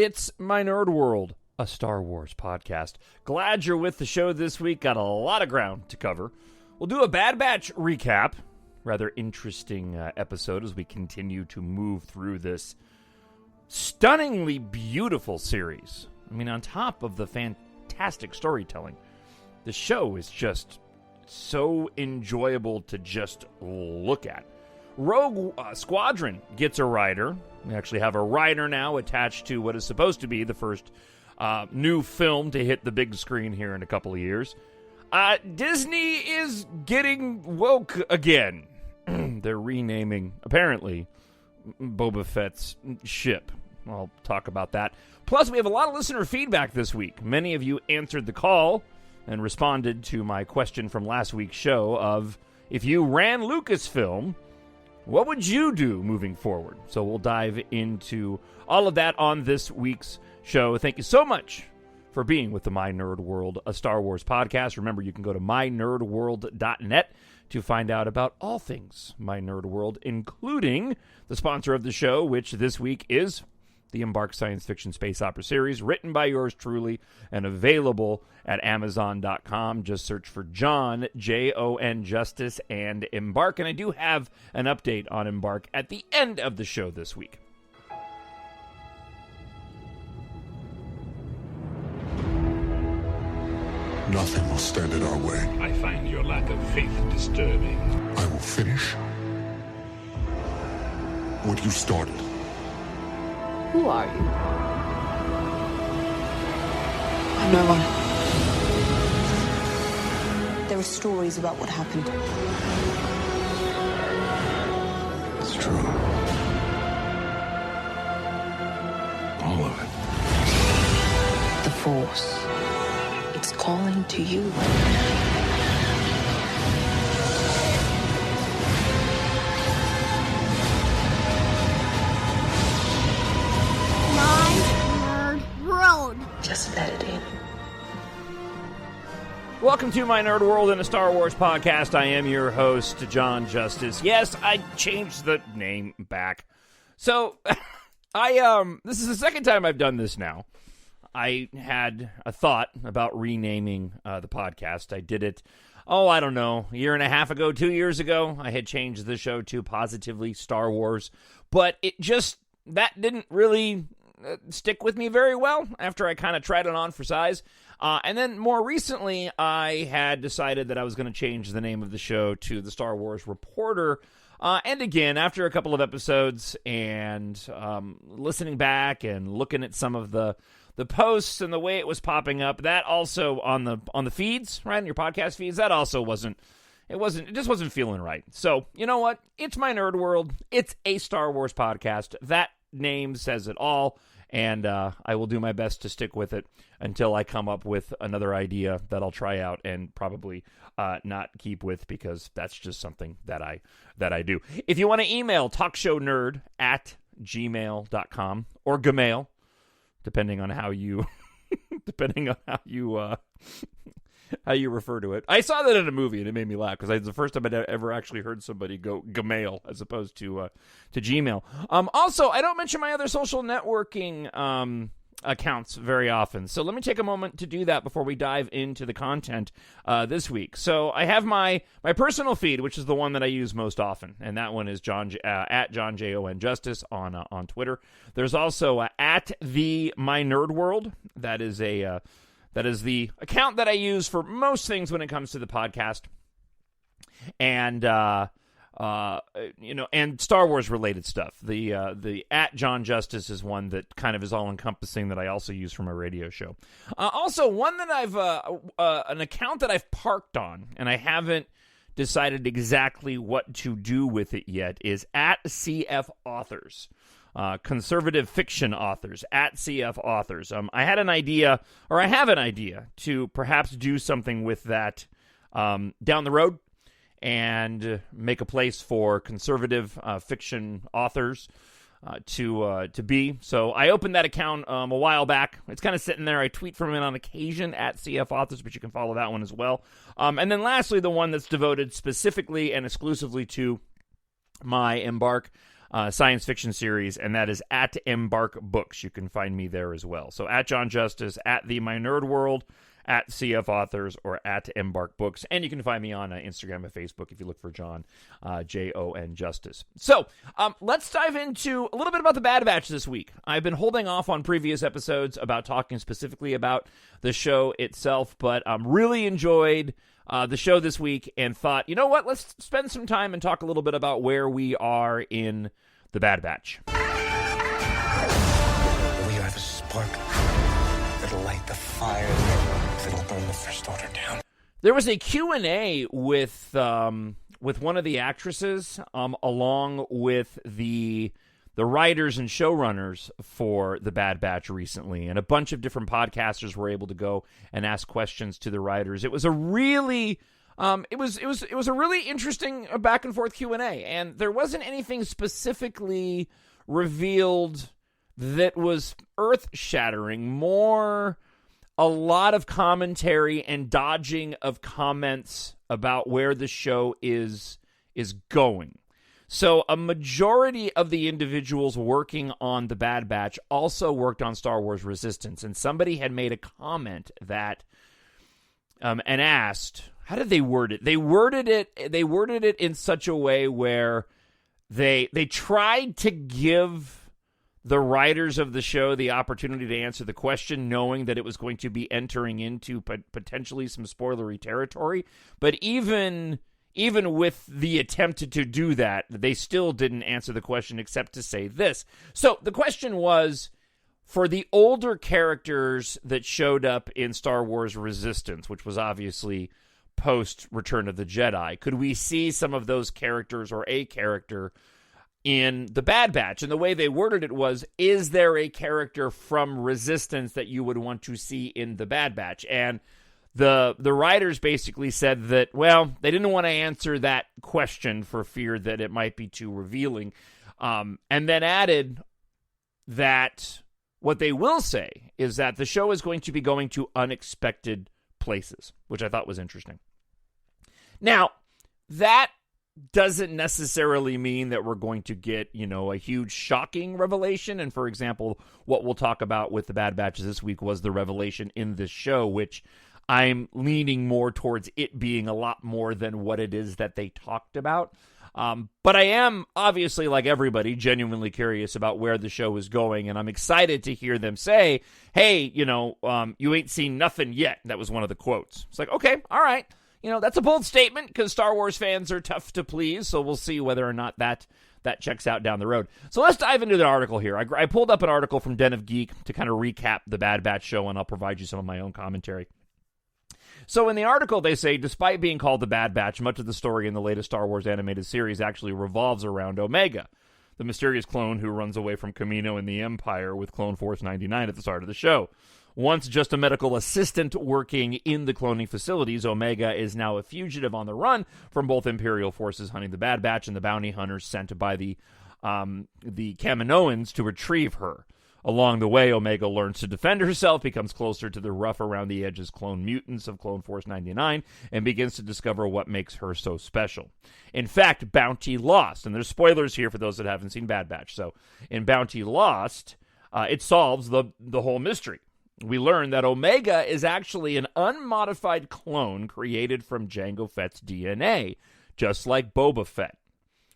It's My Nerd World, a Star Wars podcast. Glad you're with the show this week. Got a lot of ground to cover. We'll do a Bad Batch recap. Rather interesting episode as we continue to move through this stunningly beautiful series. I mean, on top of the fantastic storytelling, the show is just so enjoyable to just look at. Rogue Squadron gets a writer. We actually have a writer now attached to what is supposed to be the first new film to hit the big screen here in a couple of years. Disney is getting woke again. They're renaming, apparently, Boba Fett's ship. I'll talk about that. Plus, we have a lot of listener feedback this week. Many of you answered the call and responded to my question from last week's show of, if you ran Lucasfilm, what would you do moving forward? So we'll dive into all of that on this week's show. Thank you so much for being with the My Nerd World, a Star Wars podcast. Remember, you can go to mynerdworld.net to find out about all things My Nerd World, including the sponsor of the show, which this week is the EMBARK Science Fiction Space Opera Series, written by yours truly and available at Amazon.com. Just search for Jon, Jon Justice, and EMBARK. And I do have an update on EMBARK at the end of the show this week. Nothing will stand in our way. I find your lack of faith disturbing. I will finish what you started. Who are you? I'm no one. There are stories about what happened. It's true. All of it. The Force. It's calling to you. Just let it in. Welcome to My Nerd World and a Star Wars podcast. I am your host, Jon Justice. Yes, I changed the name back. So, this is the second time I've done this now. I had a thought about renaming the podcast. I did it, I don't know, a year and a half ago, 2 years ago. I had changed the show to Positively Star Wars. But that didn't really stick with me very well after I kind of tried it on for size. And then more recently, I had decided that I was going to change the name of the show to The Star Wars Reporter. And again, after a couple of episodes and listening back and looking at some of the posts and the way it was popping up, that also on the feeds, right, on your podcast feeds, that also it just wasn't feeling right. So, you know what? It's My Nerd World. It's a Star Wars podcast. That name says it all, and I will do my best to stick with it until I come up with another idea that I'll try out and probably not keep with, because that's just something that I do. If you want to email talkshownerd@gmail.com or Gmail, depending on how you how you refer to it. I saw that in a movie, and it made me laugh, because it's the first time I'd ever actually heard somebody go Gmail as opposed to Gmail. Also, I don't mention my other social networking accounts very often, so let me take a moment to do that before we dive into the content this week. So I have my personal feed, which is the one that I use most often, and that one is at Jon Jon Justice on Twitter. There's also at the My Nerd World. That is the account that I use for most things when it comes to the podcast, and and Star Wars related stuff. The at Jon Justice is one that kind of is all encompassing that I also use for my radio show. Also, one that I've an account that I've parked on and I haven't decided exactly what to do with it yet is at CF Authors. Conservative fiction authors, at CF Authors. I have an idea to perhaps do something with that down the road and make a place for conservative fiction authors to be. So I opened that account a while back. It's kind of sitting there. I tweet from it on occasion at CF Authors, but you can follow that one as well. And then lastly, the one that's devoted specifically and exclusively to my EMBARK science fiction series, and that is at EMBARK Books. You can find me there as well. So at Jon Justice, at The My Nerd World, at CF Authors, or at EMBARK Books. And you can find me on Instagram and Facebook if you look for Jon, Jon Justice. So let's dive into a little bit about the Bad Batch this week. I've been holding off on previous episodes about talking specifically about the show itself, but really enjoyed the show this week and thought, you know what, let's spend some time and talk a little bit about where we are in the Bad Batch. We are the spark that'll light the fire that'll burn the First Order down. There was a Q&A with one of the actresses along with the writers and showrunners for the Bad Batch recently, and a bunch of different podcasters were able to go and ask questions to the writers. It was a really it was a really interesting back and forth Q&A, and there wasn't anything specifically revealed that was earth-shattering, more a lot of commentary and dodging of comments about where the show is going. So a majority of the individuals working on the Bad Batch also worked on Star Wars Resistance, and somebody had made a comment that and asked, how did they word it? They worded it in such a way where they tried to give the writers of the show the opportunity to answer the question, knowing that it was going to be entering into potentially some spoilery territory. But even with the attempt to do that, they still didn't answer the question except to say this. So the question was, for the older characters that showed up in Star Wars Resistance, which was obviously post Return of the Jedi, could we see some of those characters or a character in the Bad Batch? And the way they worded it was, is there a character from Resistance that you would want to see in the Bad Batch? And the writers basically said that, well, they didn't want to answer that question for fear that it might be too revealing. And then added that what they will say is that the show is going to be going to unexpected places, which I thought was interesting. Now, that doesn't necessarily mean that we're going to get, a huge shocking revelation. And for example, what we'll talk about with the Bad Batch this week was the revelation in this show, which I'm leaning more towards it being a lot more than what it is that they talked about. But I am, obviously, like everybody, genuinely curious about where the show is going, and I'm excited to hear them say, hey, you ain't seen nothing yet. That was one of the quotes. It's like, okay, all right. That's a bold statement because Star Wars fans are tough to please, so we'll see whether or not that checks out down the road. So let's dive into the article here. I pulled up an article from Den of Geek to kind of recap the Bad Batch show, and I'll provide you some of my own commentary. So in the article, they say, despite being called the Bad Batch, much of the story in the latest Star Wars animated series actually revolves around Omega, the mysterious clone who runs away from Kamino and the Empire with Clone Force 99 at the start of the show. Once just a medical assistant working in the cloning facilities, Omega is now a fugitive on the run from both Imperial forces hunting the Bad Batch and the bounty hunters sent by the Kaminoans to retrieve her. Along the way, Omega learns to defend herself, becomes closer to the rough-around-the-edges clone mutants of Clone Force 99, and begins to discover what makes her so special. In fact, Bounty Lost, and there's spoilers here for those that haven't seen Bad Batch, so in Bounty Lost, it solves the whole mystery. We learn that Omega is actually an unmodified clone created from Jango Fett's DNA, just like Boba Fett.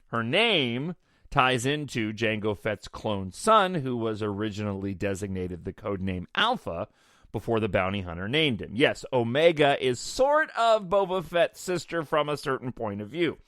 Her name ties into Jango Fett's clone son, who was originally designated the codename Alpha before the bounty hunter named him. Yes, Omega is sort of Boba Fett's sister from a certain point of view.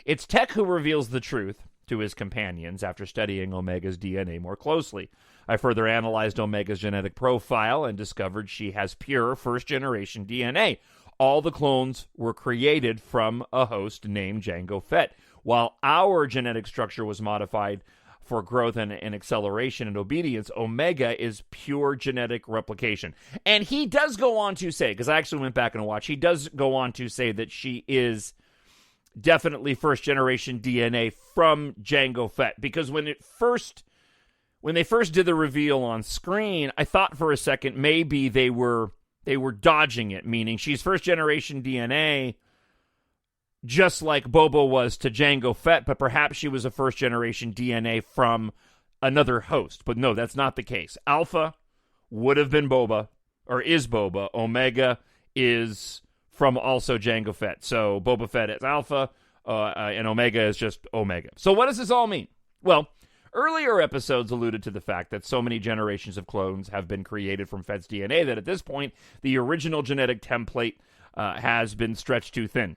It's Tech who reveals the truth to his companions after studying Omega's DNA more closely. I further analyzed Omega's genetic profile and discovered she has pure first-generation DNA. All the clones were created from a host named Jango Fett, while our genetic structure was modified for growth and acceleration and obedience. Omega is pure genetic replication. And he does go on to say, because I actually went back and watched, he does go on to say that she is definitely first-generation DNA from Jango Fett, because when they first did the reveal on screen, I thought for a second maybe they were dodging it, meaning she's first-generation DNA, just like Boba was to Jango Fett, but perhaps she was a first-generation DNA from another host. But no, that's not the case. Alpha would have been Boba, or is Boba. Omega is from also Jango Fett. So Boba Fett is Alpha, and Omega is just Omega. So what does this all mean? Well, earlier episodes alluded to the fact that so many generations of clones have been created from Fett's DNA that at this point, the original genetic template has been stretched too thin,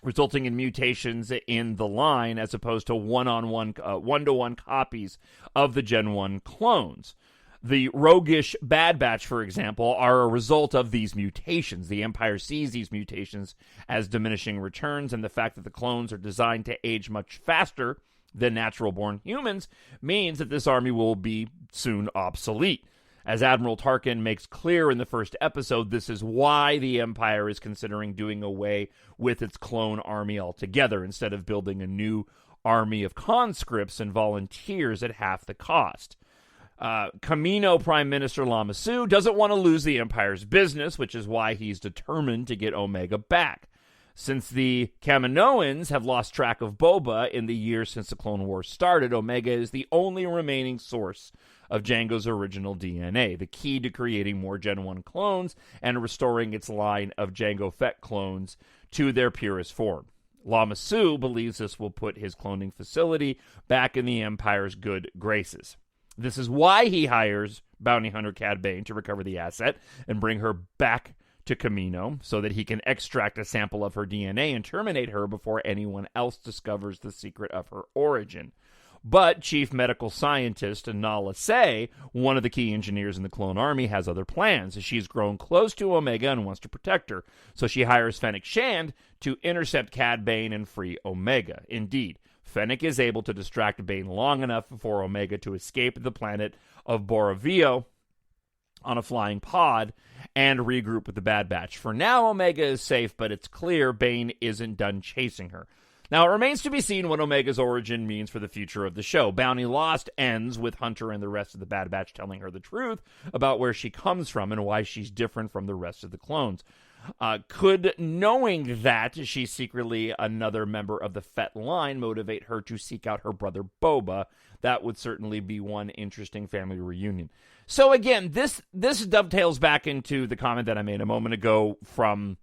resulting in mutations in the line as opposed to one-to-one copies of the Gen 1 clones. The roguish Bad Batch, for example, are a result of these mutations. The Empire sees these mutations as diminishing returns, and the fact that the clones are designed to age much faster than natural-born humans means that this army will be soon obsolete. As Admiral Tarkin makes clear in the first episode, this is why the Empire is considering doing away with its clone army altogether, instead of building a new army of conscripts and volunteers at half the cost. Kamino Prime Minister Lama Su doesn't want to lose the Empire's business, which is why he's determined to get Omega back. Since the Kaminoans have lost track of Boba in the years since the Clone Wars started, Omega is the only remaining source of Jango's original DNA, the key to creating more Gen 1 clones and restoring its line of Jango Fett clones to their purest form. Lama Su believes this will put his cloning facility back in the Empire's good graces. This is why he hires bounty hunter Cad Bane to recover the asset and bring her back to Kamino so that he can extract a sample of her DNA and terminate her before anyone else discovers the secret of her origin. But Chief Medical Scientist Nala Se, one of the key engineers in the clone army, has other plans. She's grown close to Omega and wants to protect her, so she hires Fennec Shand to intercept Cad Bane and free Omega. Indeed, Fennec is able to distract Bane long enough for Omega to escape the planet of Boravio on a flying pod and regroup with the Bad Batch. For now, Omega is safe, but it's clear Bane isn't done chasing her. Now, it remains to be seen what Omega's origin means for the future of the show. Bounty Lost ends with Hunter and the rest of the Bad Batch telling her the truth about where she comes from and why she's different from the rest of the clones. Could knowing that she's secretly another member of the Fett line motivate her to seek out her brother Boba? That would certainly be one interesting family reunion. So again, this dovetails back into the comment that I made a moment ago from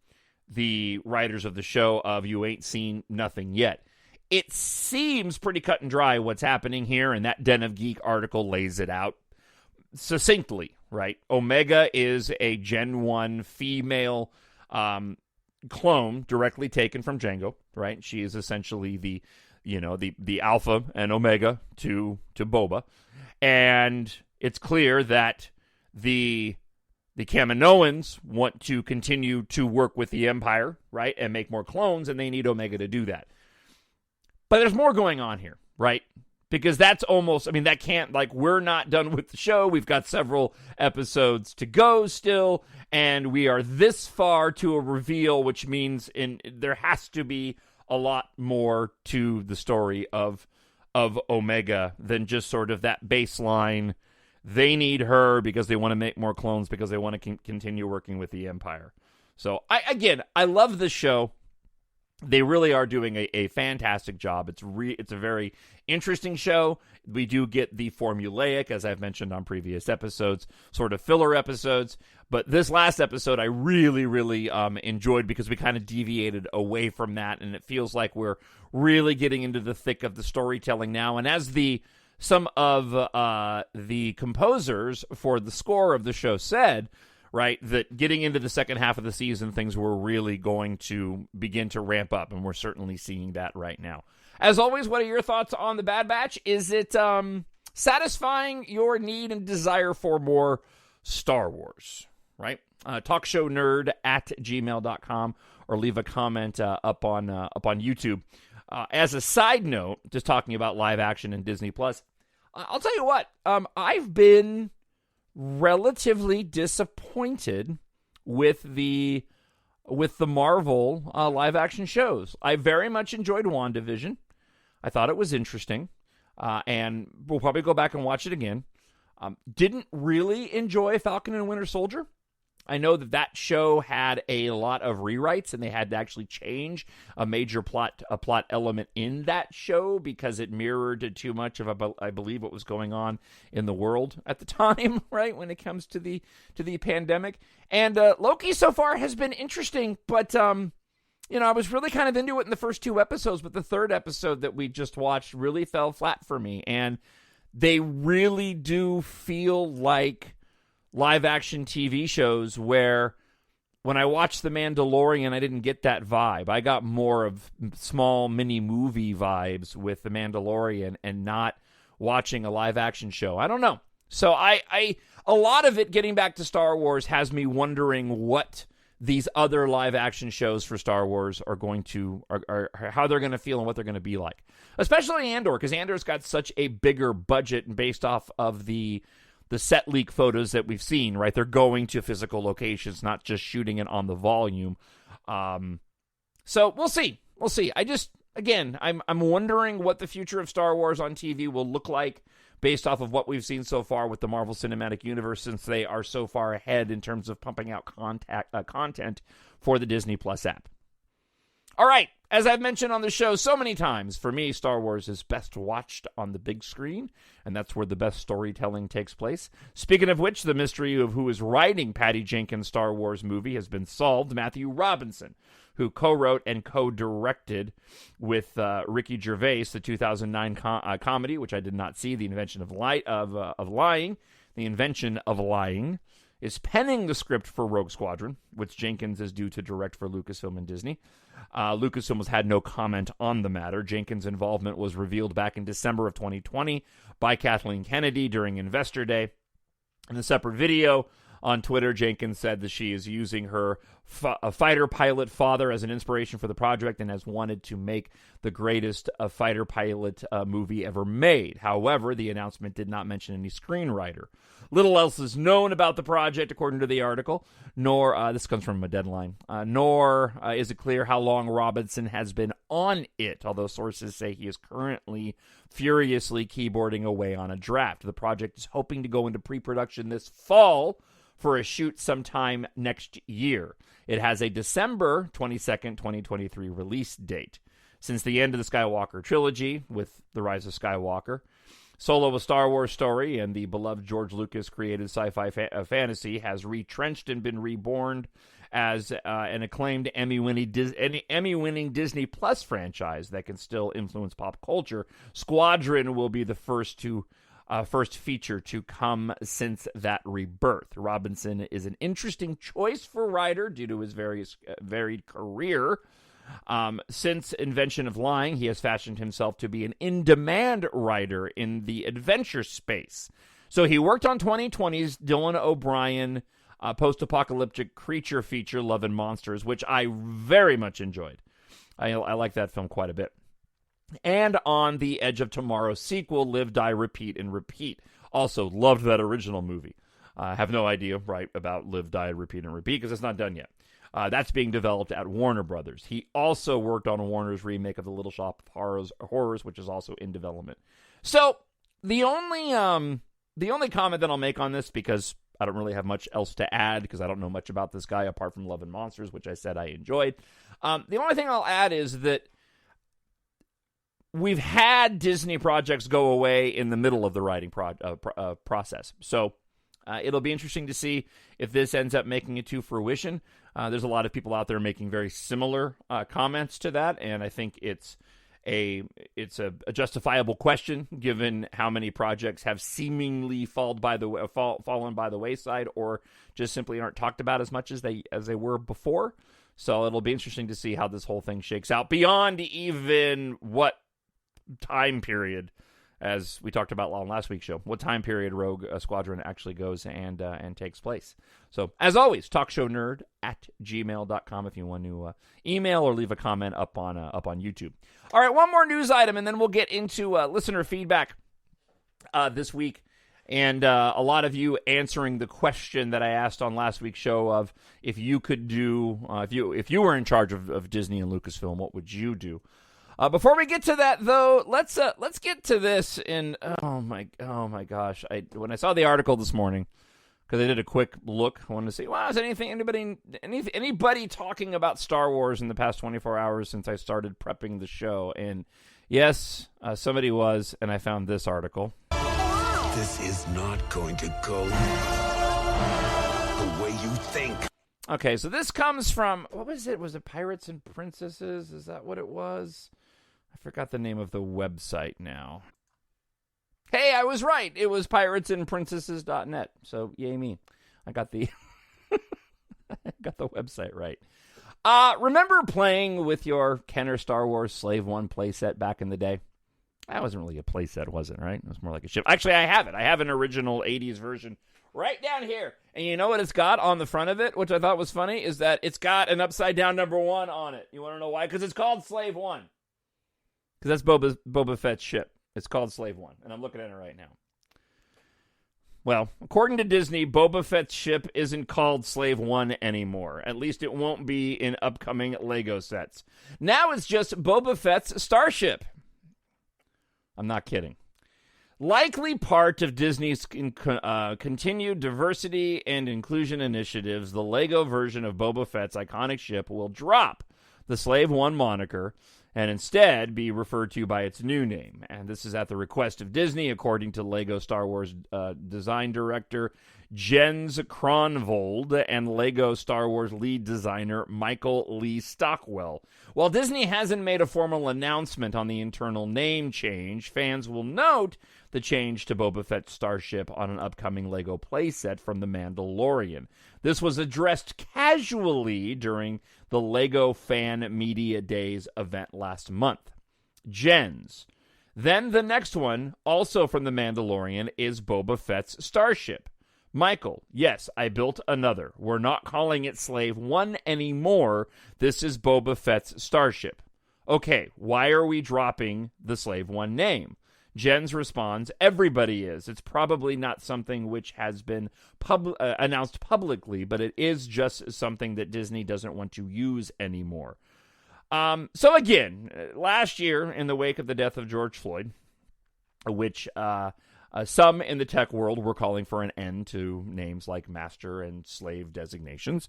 the writers of the show of you ain't seen nothing yet. It seems pretty cut and dry what's happening here, and that Den of Geek article lays it out succinctly, right? Omega is a Gen 1 female clone directly taken from Jango, right? She is essentially the Alpha and Omega to Boba. And it's clear that the Kaminoans want to continue to work with the Empire, right, and make more clones, and they need Omega to do that. But there's more going on here, right? Because that's almost, that can't, we're not done with the show. We've got several episodes to go still, and we are this far to a reveal, which means there has to be a lot more to the story of Omega than just sort of that baseline. They need her because they want to make more clones because they want to continue working with the Empire. So, I love this show. They really are doing a fantastic job. It's a very interesting show. We do get the formulaic, as I've mentioned on previous episodes, sort of filler episodes. But this last episode I really, really enjoyed because we kind of deviated away from that, and it feels like we're really getting into the thick of the storytelling now. And as some of the composers for the score of the show said, right, that getting into the second half of the season, things were really going to begin to ramp up, and we're certainly seeing that right now. As always, what are your thoughts on the Bad Batch? Is it satisfying your need and desire for more Star Wars, right? TalkShowNerd at gmail.com, or leave a comment up on YouTube. As a side note, just talking about live action and Disney Plus, I'll tell you what, I've been relatively disappointed with the Marvel live action shows. I very much enjoyed WandaVision. I thought it was interesting, and we'll probably go back and watch it again. Didn't really enjoy Falcon and Winter Soldier. I know that show had a lot of rewrites, and they had to actually change a major plot element in that show because it mirrored too much of, I believe, what was going on in the world at the time, right, when it comes to the pandemic. And Loki so far has been interesting, but I was really kind of into it in the first 2 episodes, but the 3rd episode that we just watched really fell flat for me, and they really do feel like live-action TV shows where when I watched The Mandalorian, I didn't get that vibe. I got more of small mini-movie vibes with The Mandalorian and not watching a live-action show. I don't know. So a lot of it, getting back to Star Wars, has me wondering what these other live-action shows for Star Wars are going to, are how they're going to feel and what they're going to be like. Especially Andor, because Andor's got such a bigger budget and based off of the set leak photos that we've seen, right? They're going to physical locations, not just shooting it on the volume. So we'll see. We'll see. I'm wondering what the future of Star Wars on TV will look like based off of what we've seen so far with the Marvel Cinematic Universe, since they are so far ahead in terms of pumping out content for the Disney Plus app. All right, as I've mentioned on the show so many times, for me, Star Wars is best watched on the big screen, and that's where the best storytelling takes place. Speaking of which, the mystery of who is writing Patty Jenkins' Star Wars movie has been solved. Matthew Robinson, who co-wrote and co-directed with Ricky Gervais the 2009 comedy, which I did not see, The Invention of Lying. The Invention of Lying is penning the script for Rogue Squadron, which Jenkins is due to direct for Lucasfilm and Disney. Lucasfilm has had no comment on the matter. Jenkins' involvement was revealed back in December of 2020 by Kathleen Kennedy during Investor Day. In a separate video on Twitter, Jenkins said that she is using her fighter pilot father as an inspiration for the project and has wanted to make the greatest fighter pilot movie ever made. However, the announcement did not mention any screenwriter. Little else is known about the project, according to the article, nor, this comes from a Deadline, nor is it clear how long Robinson has been on it, although sources say he is currently furiously keyboarding away on a draft. The project is hoping to go into pre-production this fall for a shoot sometime next year. It has a December 22nd, 2023 release date. Since the end of the Skywalker trilogy, with The Rise of Skywalker, Solo, a Star Wars story, and the beloved George Lucas created sci-fi fantasy has retrenched and been reborn as an acclaimed Emmy-winning Disney Plus franchise that can still influence pop culture. Squadron will be the first feature to come since that rebirth. Robinson is an interesting choice for writer due to his varied career. Since Invention of Lying, he has fashioned himself to be an in-demand writer in the adventure space. So he worked on 2020's Dylan O'Brien post-apocalyptic creature feature, Love and Monsters, which I very much enjoyed. I like that film quite a bit. And on the Edge of Tomorrow sequel, Live, Die, Repeat, and Repeat. Also, loved that original movie. I have no idea, right, about Live, Die, Repeat, and Repeat, because it's not done yet. That's being developed at Warner Brothers. He also worked on Warner's remake of The Little Shop of Horrors, which is also in development. So, the only comment that I'll make on this, because I don't really have much else to add, because I don't know much about this guy apart from Love and Monsters, which I said I enjoyed. The only thing I'll add is that we've had Disney projects go away in the middle of the writing process. So it'll be interesting to see if this ends up making it to fruition. There's a lot of people out there making very similar comments to that, and I think it's a justifiable question given how many projects have seemingly fallen by the wayside, or just simply aren't talked about as much as they were before. So it'll be interesting to see how this whole thing shakes out beyond even what time period, as we talked about on last week's show, what time period Rogue Squadron actually goes and takes place. So, as always, TalkShowNerd@gmail.com if you want to email or leave a comment up on YouTube. All right, one more news item, and then we'll get into listener feedback this week. And a lot of you answering the question that I asked on last week's show of if you could do, if you were in charge of Disney and Lucasfilm, what would you do? Before we get to that, though, let's get to this. And oh my gosh! When I saw the article this morning, because I did a quick look. I wanted to see, wow, is anybody talking about Star Wars in the past 24 hours since I started prepping the show? And yes, somebody was, and I found this article. This is not going to go the way you think. Okay, so this comes from, what was it? Was it Pirates and Princesses? Is that what it was? I forgot the name of the website now. Hey, I was right. It was piratesandprincesses.net. So, yay me. I got the got the website right. Remember playing with your Kenner Star Wars Slave One playset back in the day? That wasn't really a playset, was it, right? It was more like a ship. Actually, I have it. I have an original 80s version right down here. And you know what it's got on the front of it, which I thought was funny, is that it's got an upside-down number 1 on it. You want to know why? Because it's called Slave One. Because that's Boba Fett's ship. It's called Slave One, and I'm looking at it right now. Well, according to Disney, Boba Fett's ship isn't called Slave One anymore. At least it won't be in upcoming Lego sets. Now it's just Boba Fett's Starship. I'm not kidding. Likely part of Disney's continued diversity and inclusion initiatives, the Lego version of Boba Fett's iconic ship will drop the Slave One moniker and instead be referred to by its new name. And this is at the request of Disney, according to Lego Star Wars design director Jens Kronvold and Lego Star Wars lead designer Michael Lee Stockwell. While Disney hasn't made a formal announcement on the internal name change, fans will note the change to Boba Fett's Starship on an upcoming Lego playset from The Mandalorian. This was addressed casually during the Lego Fan Media Days event last month. Jens. Then the next one, also from The Mandalorian, is Boba Fett's Starship. Michael, yes, I built another. We're not calling it Slave One anymore. This is Boba Fett's Starship. Okay, why are we dropping the Slave One name? Jens responds, everybody is. It's probably not something which has been announced publicly, but it is just something that Disney doesn't want to use anymore. So again, last year, in the wake of the death of George Floyd, which some in the tech world were calling for an end to names like master and slave designations.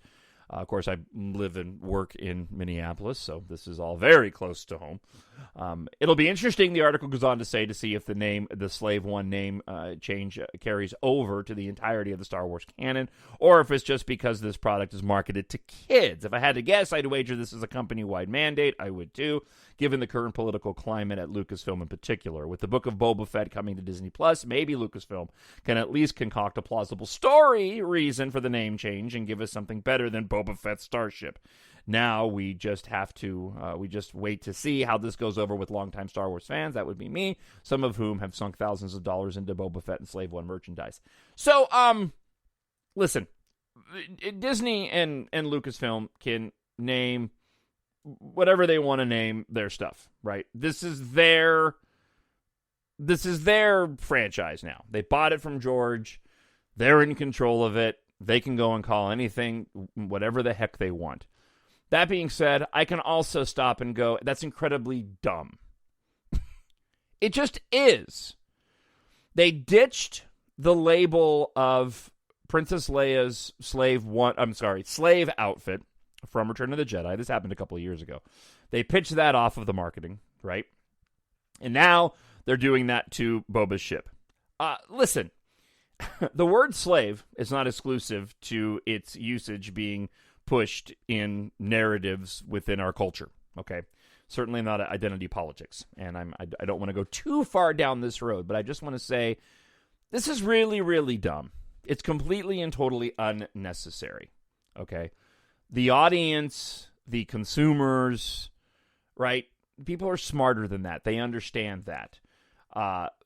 Of course, I live and work in Minneapolis, so this is all very close to home. It'll be interesting, the article goes on to say, to see if the Slave One name change carries over to the entirety of the Star Wars canon, or if it's just because this product is marketed to kids. If I had to guess, I'd wager this is a company-wide mandate. I would too, given the current political climate at Lucasfilm in particular. With the Book of Boba Fett coming to Disney+, maybe Lucasfilm can at least concoct a plausible story reason for the name change and give us something better than Boba Fett's Starship. Now we just have to, wait to see how this goes over with longtime Star Wars fans. That would be me, some of whom have sunk thousands of dollars into Boba Fett and Slave One merchandise. So, listen, Disney and Lucasfilm can name whatever they want to name their stuff, right? This is their franchise now. They bought it from George. They're in control of it. They can go and call anything whatever the heck they want. That being said, I can also stop and go, that's incredibly dumb. It just is. They ditched the label of Princess Leia's slave outfit from Return of the Jedi. This happened a couple of years ago. They pitched that off of the marketing, right? And now they're doing that to Boba's ship. Listen, the word slave is not exclusive to its usage being pushed in narratives within our culture, okay? Certainly not identity politics. And I don't want to go too far down this road, but I just want to say this is really, really dumb. It's completely and totally unnecessary, okay? The audience, the consumers, right? People are smarter than that. They understand that.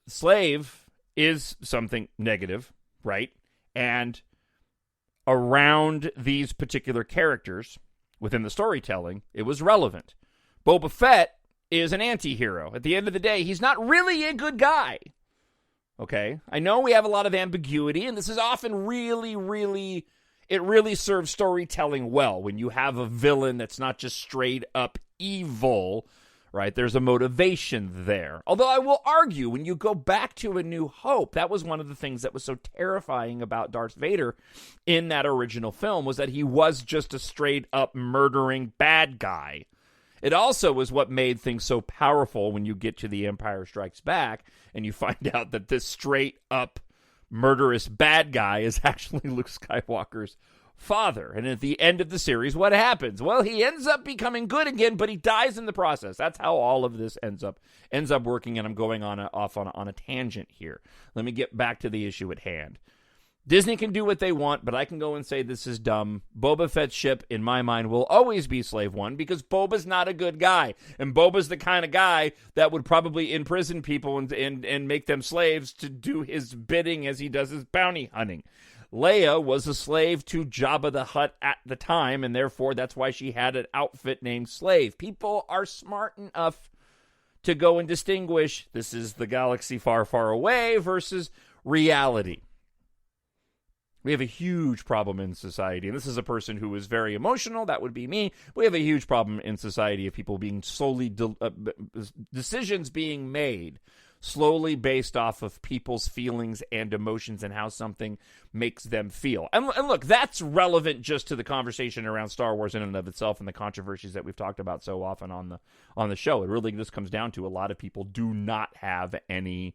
Slave is something negative, right? And around these particular characters within the storytelling, it was relevant. Boba Fett is an anti-hero. At the end of the day, he's not really a good guy. Okay? I know we have a lot of ambiguity, and this is often really serves storytelling well when you have a villain that's not just straight up evil, right? There's a motivation there. Although I will argue, when you go back to A New Hope, that was one of the things that was so terrifying about Darth Vader in that original film, was that he was just a straight-up murdering bad guy. It also was what made things so powerful when you get to The Empire Strikes Back and you find out that this straight-up murderous bad guy is actually Luke Skywalker's father. And at the end of the series, what happens? Well, he ends up becoming good again, but he dies in the process. That's how all of this ends up working, and I'm going off on a tangent here. Let me get back to the issue at hand. Disney can do what they want, but I can go and say this is dumb. Boba Fett's ship, in my mind, will always be Slave One because Boba's not a good guy. And Boba's the kind of guy that would probably imprison people and make them slaves to do his bidding as he does his bounty hunting. Leia was a slave to Jabba the Hutt at the time, and therefore that's why she had an outfit named Slave. People are smart enough to go and distinguish this is the galaxy far, far away versus reality. We have a huge problem in society, and this is a person who is very emotional. That would be me. We have a huge problem in society of people being solely decisions being made slowly based off of people's feelings and emotions and how something makes them feel. And look, that's relevant just to the conversation around Star Wars in and of itself and the controversies that we've talked about so often on the show. It really just comes down to a lot of people do not have any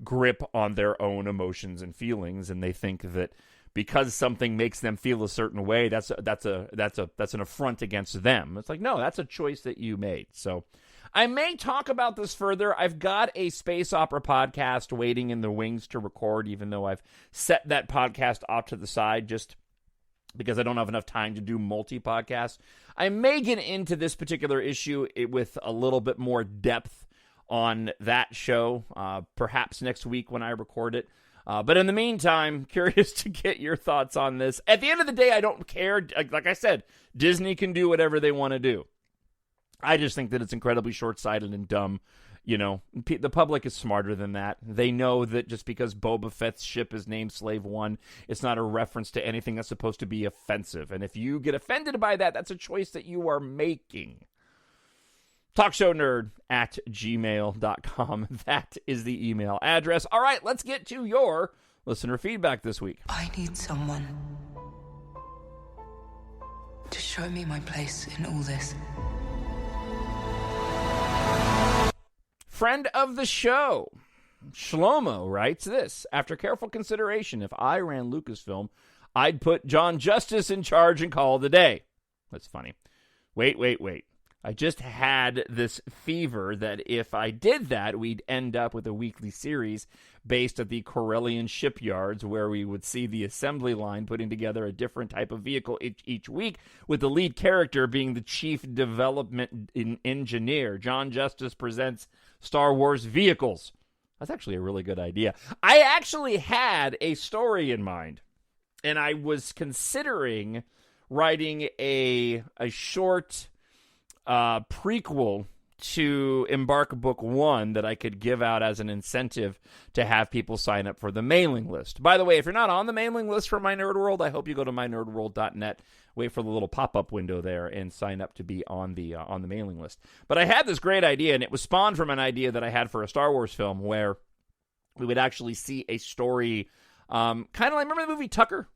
grip on their own emotions and feelings, and they think that because something makes them feel a certain way, that's an affront against them. It's like, no, that's a choice that you made. So I may talk about this further. I've got a space opera podcast waiting in the wings to record, even though I've set that podcast off to the side just because I don't have enough time to do multi-podcasts. I may get into this particular issue with a little bit more depth on that show, perhaps next week when I record it. But in the meantime, curious to get your thoughts on this. At the end of the day, I don't care. Like I said, Disney can do whatever they want to do. I just think that it's incredibly short-sighted and dumb. You know, the public is smarter than that. They know that just because Boba Fett's ship is named Slave One, it's not a reference to anything that's supposed to be offensive. And if you get offended by that, that's a choice that you are making. TalkShowNerd at gmail.com. That is the email address. All right, let's get to your listener feedback this week. I need someone to show me my place in all this. Friend of the show, Shlomo, writes this. After careful consideration, if I ran Lucasfilm, I'd put Jon Justice in charge and call it a day. That's funny. Wait. I just had this fever that if I did that, we'd end up with a weekly series based at the Corellian shipyards where we would see the assembly line putting together a different type of vehicle each week, with the lead character being the chief development engineer. Jon Justice presents Star Wars vehicles. That's actually a really good idea. I actually had a story in mind, and I was considering writing a short prequel to EMBARK Book 1 that I could give out as an incentive to have people sign up for the mailing list. By the way, if you're not on the mailing list for My Nerd World, I hope you go to mynerdworld.net, wait for the little pop-up window there, and sign up to be on the mailing list. But I had this great idea, and it was spawned from an idea that I had for a Star Wars film where we would actually see a story, kind of like, remember the movie Tucker?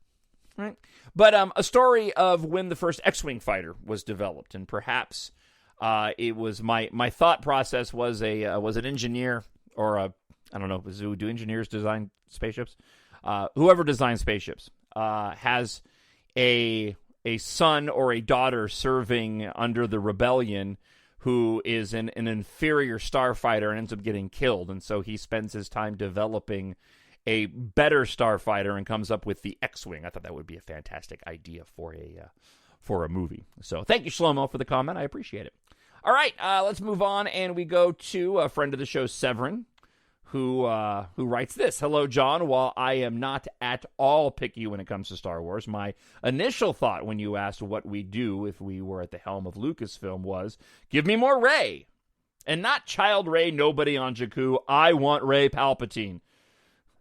Right? But a story of when the first X-Wing fighter was developed, and perhaps it was my thought process was an engineer or I don't know, do engineers design spaceships? Whoever designs spaceships has a son or a daughter serving under the rebellion who is an inferior starfighter and ends up getting killed, and so he spends his time developing a better starfighter and comes up with the X-Wing. I thought that would be a fantastic idea for a movie. So thank you, Shlomo, for the comment. I appreciate it. All right, let's move on, and we go to a friend of the show, Severin, who writes this. Hello, John. While I am not at all picky when it comes to Star Wars, my initial thought when you asked what we'd do if we were at the helm of Lucasfilm was, give me more Rey. And not child Rey, nobody on Jakku. I want Rey Palpatine.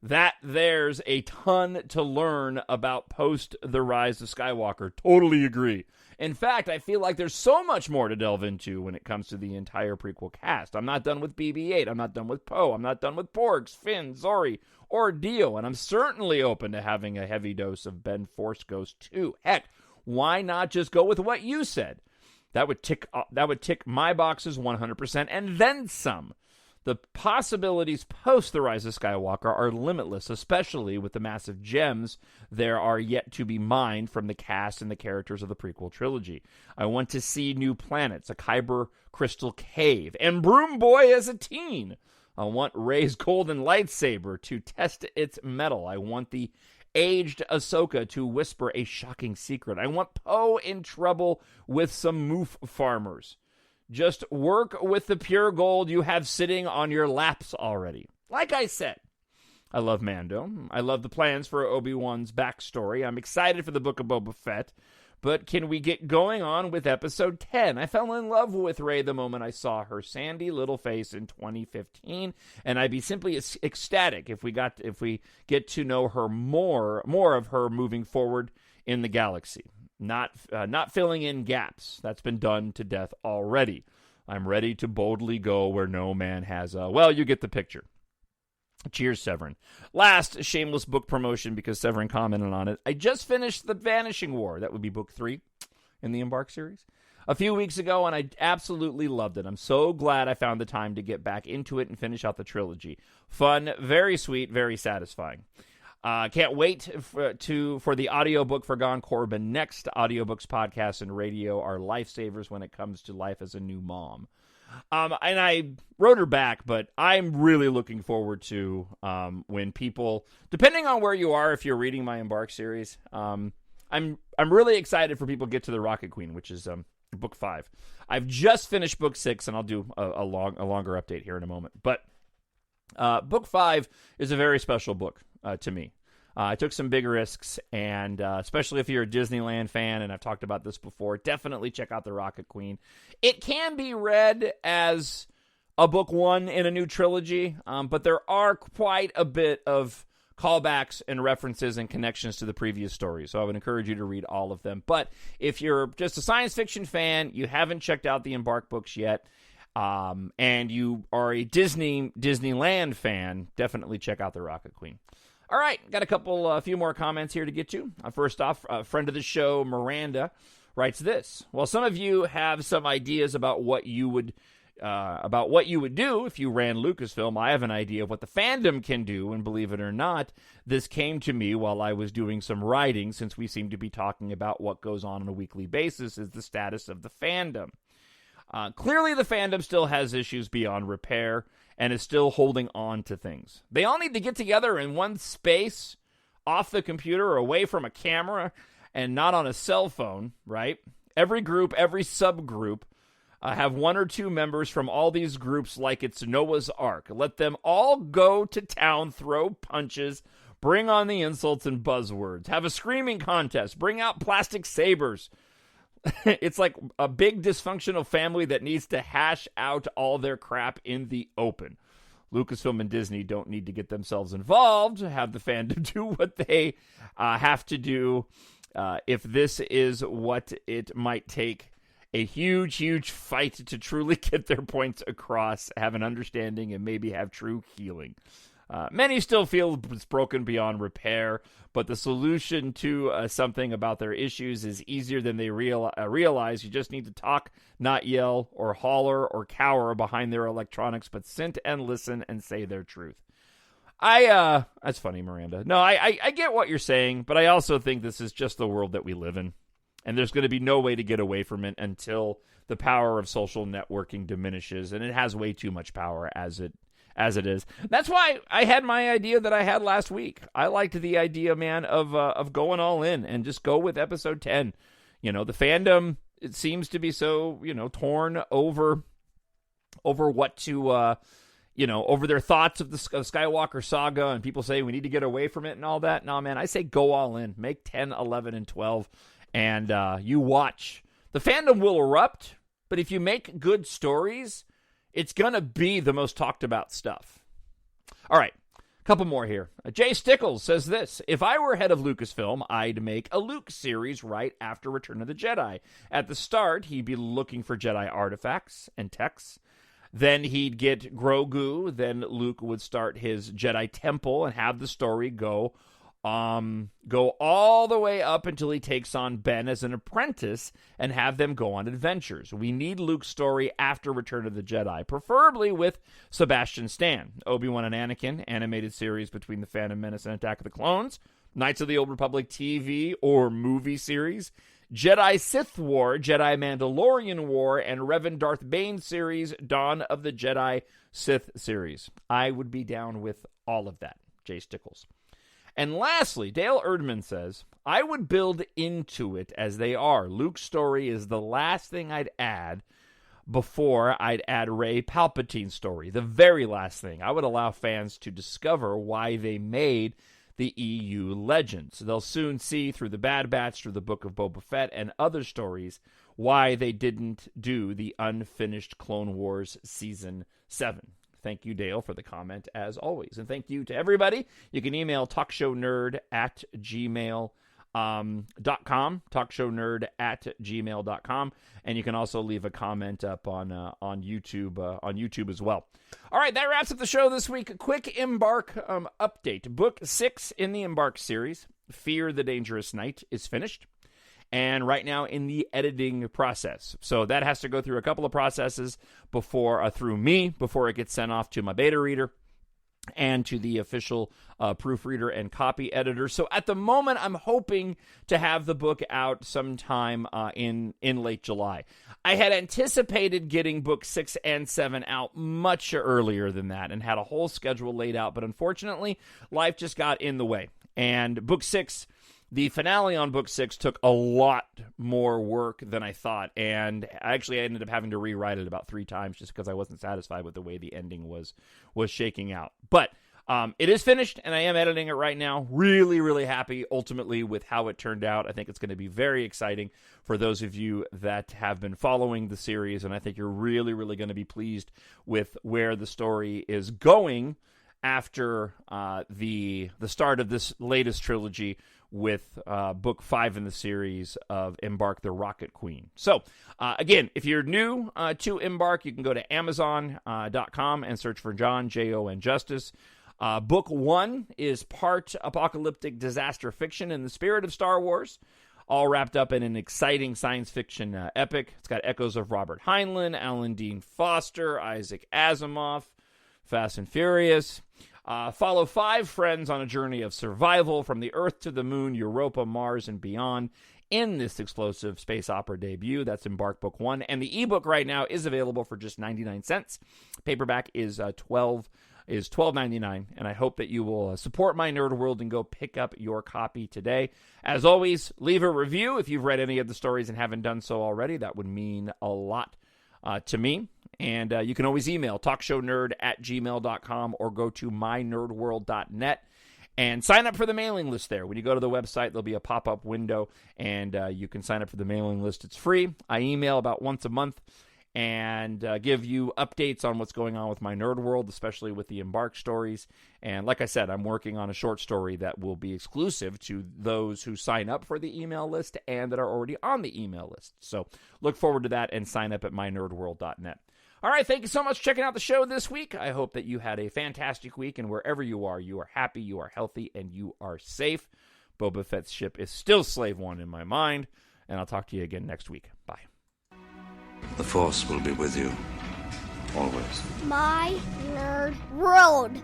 that there's a ton to learn about post The Rise of Skywalker. Totally agree. In fact, I feel like there's so much more to delve into when it comes to the entire prequel cast. I'm not done with BB-8. I'm not done with Poe. I'm not done with Porgs, Finn, Zori, or Dio. And I'm certainly open to having a heavy dose of Ben Force Ghost too. Heck, why not just go with what you said? That would tick my boxes 100% and then some. The possibilities post The Rise of Skywalker are limitless, especially with the massive gems there are yet to be mined from the cast and the characters of the prequel trilogy. I want to see new planets, a Kyber crystal cave, and Broom Boy as a teen. I want Rey's golden lightsaber to test its metal. I want the aged Ahsoka to whisper a shocking secret. I want Poe in trouble with some moof farmers. Just work with the pure gold you have sitting on your laps already. Like I said, I love Mando. I love the plans for Obi-Wan's backstory. I'm excited for the Book of Boba Fett. But can we get going on with Episode 10? I fell in love with Rey the moment I saw her sandy little face in 2015, and I'd be simply ecstatic if we get to know her more of her moving forward in the galaxy. Not filling in gaps. That's been done to death already. I'm ready to boldly go where no man has well, you get the picture. Cheers, Severin. Last shameless book promotion because Severin commented on it. I just finished The Vanishing War. That would be book 3 in the EMBARK series. A few weeks ago, and I absolutely loved it. I'm so glad I found the time to get back into it and finish out the trilogy. Fun, very sweet, very satisfying. Can't wait for the audiobook for Gahan Corbijn next. Audiobooks, podcasts, and radio are lifesavers when it comes to life as a new mom. And I wrote her back, but I'm really looking forward to when people, depending on where you are, if you're reading my EMBARK series, I'm really excited for people to get to the Rocket Queen, which is book 5. I've just finished book 6, and I'll do a longer update here in a moment. But book 5 is a very special book to me. I took some big risks, and especially if you're a Disneyland fan, and I've talked about this before, definitely check out The Rocket Queen. It can be read as a book 1 in a new trilogy, but there are quite a bit of callbacks and references and connections to the previous stories, so I would encourage you to read all of them. But if you're just a science fiction fan, you haven't checked out the EMBARK books yet, and you are a Disneyland fan, definitely check out The Rocket Queen. All right, got a few more comments here to get to. First off, a friend of the show, Miranda, writes this: "Well, some of you have some ideas about what you would do if you ran Lucasfilm. I have an idea of what the fandom can do, and believe it or not, this came to me while I was doing some writing. Since we seem to be talking about what goes on a weekly basis, is the status of the fandom. Clearly, the fandom still has issues beyond repair." And is still holding on to things. They all need to get together in one space, off the computer, or away from a camera, and not on a cell phone, right? Every group, every subgroup, have 1 or 2 members from all these groups like it's Noah's Ark. Let them all go to town, throw punches, bring on the insults and buzzwords. Have a screaming contest. Bring out plastic sabers. It's like a big dysfunctional family that needs to hash out all their crap in the open. Lucasfilm and Disney don't need to get themselves involved. Have the fandom do what they have to do. If this is what it might take, a huge, huge fight to truly get their points across, have an understanding, and maybe have true healing. Many still feel it's broken beyond repair, but the solution to something about their issues is easier than they realize. You just need to talk, not yell, or holler, or cower behind their electronics, but sit and listen and say their truth. That's funny, Miranda. No, I get what you're saying, but I also think this is just the world that we live in, and there's going to be no way to get away from it until the power of social networking diminishes, and it has way too much power as it is. That's why I had my idea that I had last week. I liked the idea, man, of going all in and just go with episode 10. You know, the fandom, it seems to be so, torn over what to, over their thoughts of the Skywalker saga, and people say we need to get away from it and all that. No, man, I say go all in. Make 10, 11, and 12, and you watch. The fandom will erupt, but if you make good stories, it's going to be the most talked about stuff. All right. Couple more here. Jay Stickles says this: if I were head of Lucasfilm, I'd make a Luke series right after Return of the Jedi. At the start, he'd be looking for Jedi artifacts and texts. Then he'd get Grogu. Then Luke would start his Jedi temple and have the story go all the way up until he takes on Ben as an apprentice and have them go on adventures. We need Luke's story after Return of the Jedi, preferably with Sebastian Stan. Obi-Wan and Anakin, animated series between The Phantom Menace and Attack of the Clones, Knights of the Old Republic TV or movie series, Jedi Sith War, Jedi Mandalorian War, and Revan Darth Bane series, Dawn of the Jedi Sith series. I would be down with all of that. Jay Stickles. And lastly, Dale Erdman says, I would build into it as they are. Luke's story is the last thing I'd add before I'd add Rey Palpatine's story. The very last thing. I would allow fans to discover why they made the EU Legends. They'll soon see through the Bad Batch, through the Book of Boba Fett, and other stories why they didn't do the unfinished Clone Wars Season 7. Thank you, Dale, for the comment, as always. And thank you to everybody. You can email talkshownerd@gmail.com, talkshownerd@gmail.com, and you can also leave a comment up on YouTube as well. All right, that wraps up the show this week. A quick EMBARK update. Book 6 in the EMBARK series, Fear the Dangerous Night, is finished, and right now in the editing process. So that has to go through a couple of processes through me before it gets sent off to my beta reader and to the official proofreader and copy editor. So at the moment, I'm hoping to have the book out sometime in late July. I had anticipated getting book 6 and 7 out much earlier than that and had a whole schedule laid out, but unfortunately, life just got in the way. And book 6... the finale on book 6 took a lot more work than I thought, and actually I ended up having to rewrite it about 3 times just because I wasn't satisfied with the way the ending was shaking out. But it is finished, and I am editing it right now. Really, really happy ultimately with how it turned out. I think it's going to be very exciting for those of you that have been following the series, and I think you're really, really going to be pleased with where the story is going after the start of this latest trilogy with book 5 in the series of EMBARK the Rocket Queen. So, again, if you're new to EMBARK, you can go to Amazon.com and search for Jon Justice. Book 1 is part apocalyptic disaster fiction in the spirit of Star Wars, all wrapped up in an exciting science fiction epic. It's got echoes of Robert Heinlein, Alan Dean Foster, Isaac Asimov, Fast and Furious. Follow 5 friends on a journey of survival from the Earth to the Moon, Europa, Mars, and beyond in this explosive space opera debut. That's EMBARK Book 1. And the ebook right now is available for just 99 cents. Paperback is $12.99, and I hope that you will support my Nerd World and go pick up your copy today. As always, leave a review if you've read any of the stories and haven't done so already. That would mean a lot to me. And you can always email talkshownerd@gmail.com or go to mynerdworld.net and sign up for the mailing list there. When you go to the website, there'll be a pop-up window, and you can sign up for the mailing list. It's free. I email about once a month and give you updates on what's going on with my Nerd World, especially with the EMBARK stories. And like I said, I'm working on a short story that will be exclusive to those who sign up for the email list and that are already on the email list. So look forward to that and sign up at mynerdworld.net. All right, thank you so much for checking out the show this week. I hope that you had a fantastic week, and wherever you are happy, you are healthy, and you are safe. Boba Fett's ship is still Slave One in my mind, and I'll talk to you again next week. Bye. The Force will be with you, always. My Nerd World.